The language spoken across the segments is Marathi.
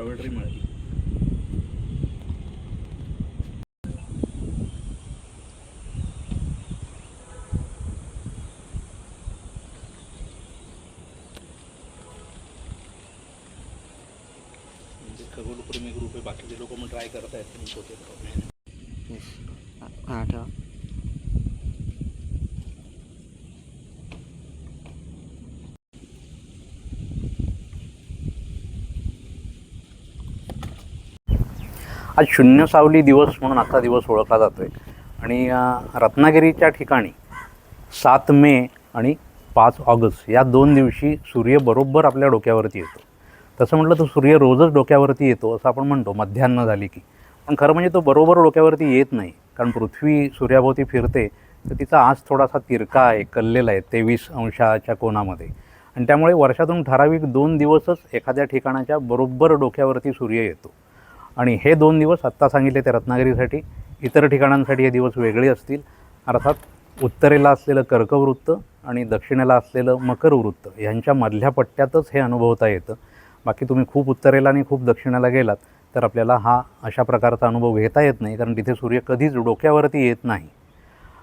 जॉमेट्री मिळाली. खगोलप्रेमी ग्रुप आहे, बाकीचे लोक मग ट्राय करत आहेत पण छोटे प्रॉब्लेम. हां ठेवा. आज शून्य सावली दिवस म्हणून आजचा दिवस ओळखला जातो आहे. आणि रत्नागिरीच्या ठिकाणी 7 मे आणि 5 ऑगस्ट या 2 दिवशी सूर्य बरोबर आपल्या डोक्यावरती येतो. तसं म्हटलं तर सूर्य रोजच डोक्यावरती येतो असं आपण म्हणतो मध्यान्ह झाली की, पण खरं म्हणजे तो बरोबर डोक्यावरती येत नाही. कारण पृथ्वी सूर्याभोवती फिरते तर तिचा आज थोडासा तिरका आहे, कललेला आहे 23 अंशाच्या कोनामध्ये. आणि त्यामुळे वर्षातून ठराविक 2 दिवसच एखाद्या ठिकाणाच्या बरोबर डोक्यावरती सूर्य येतो. आणि हे 2 दिवस आत्ता सांगितले ते रत्नागिरीसाठी, इतर ठिकाणांसाठी हे दिवस वेगळे असतील. अर्थात उत्तरेला असलेलं कर्कवृत्त आणि दक्षिणेला असलेलं मकरवृत्त ह्यांच्या मधल्या पट्ट्यातच हे अनुभवता येतं. बाकी तुम्ही खूप उत्तरेला आणि खूप दक्षिणेला गेलात तर आपल्याला हा अशा प्रकारचा अनुभव घेता येत नाही, कारण तिथे सूर्य कधीच डोक्यावरती येत नाही.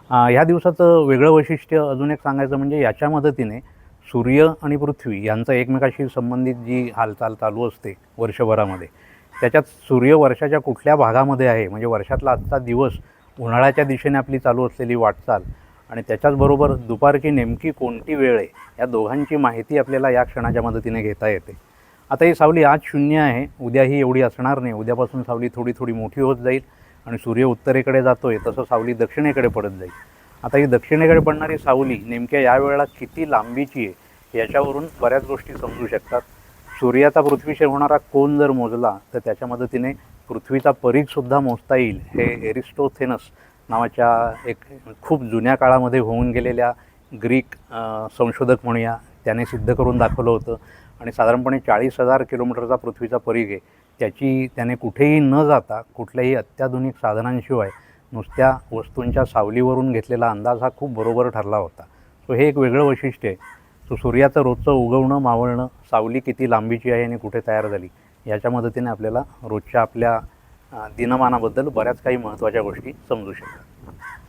ह्या दिवसाचं वेगळं वैशिष्ट्य अजून एक सांगायचं म्हणजे याच्या मदतीने सूर्य आणि पृथ्वी यांचं एकमेकाशी संबंधित जी हालचाल चालू असते वर्षभरामध्ये, त्याच्यात सूर्य वर्षाच्या कुठल्या भागामध्ये आहे, म्हणजे वर्षातला आजचा दिवस उन्हाळ्याच्या दिशेने आपली चालू असलेली वाटचाल आणि त्याच्याचबरोबर दुपारची नेमकी कोणती वेळ आहे, या दोघांची माहिती आपल्याला या क्षणाच्या मदतीने घेता येते. आता ही सावली आज 0 आहे, उद्याही एवढी असणार नाही. उद्यापासून सावली थोडी थोडी मोठी होत जाईल आणि सूर्य उत्तरेकडे जातो आहे तसं सावली दक्षिणेकडे पडत जाईल. आता ही दक्षिणेकडे पडणारी सावली नेमक्या या वेळेला किती लांबीची आहे याच्यावरून बऱ्याच गोष्टी समजू शकतात. सूर्याचा पृथ्वीशी होणारा कोन जर मोजला तर त्याच्या मदतीने पृथ्वीचा परीघसुद्धा मोजता येईल. हे एरिस्टोथेनस नावाच्या एक खूप जुन्या काळामध्ये होऊन गेलेल्या ग्रीक संशोधक म्हणूया त्याने सिद्ध करून दाखवलं होतं. आणि साधारणपणे 40,000 किलोमीटरचा पृथ्वीचा परीघ आहे. त्याची त्याने कुठेही न जाता कुठल्याही अत्याधुनिक साधनांशिवाय नुसत्या वस्तूंच्या सावलीवरून घेतलेला अंदाज हा खूप बरोबर ठरला होता. सो हे एक वेगळं वैशिष्ट्य आहे. सो सूर्याचं रोजचं उगवणं मावळणं, सावली किती लांबीची आहे आणि कुठे तयार झाली याच्या मदतीने आपल्याला रोजच्या आपल्या दिनमानाबद्दल बऱ्याच काही महत्त्वाच्या गोष्टी समजू शकतात.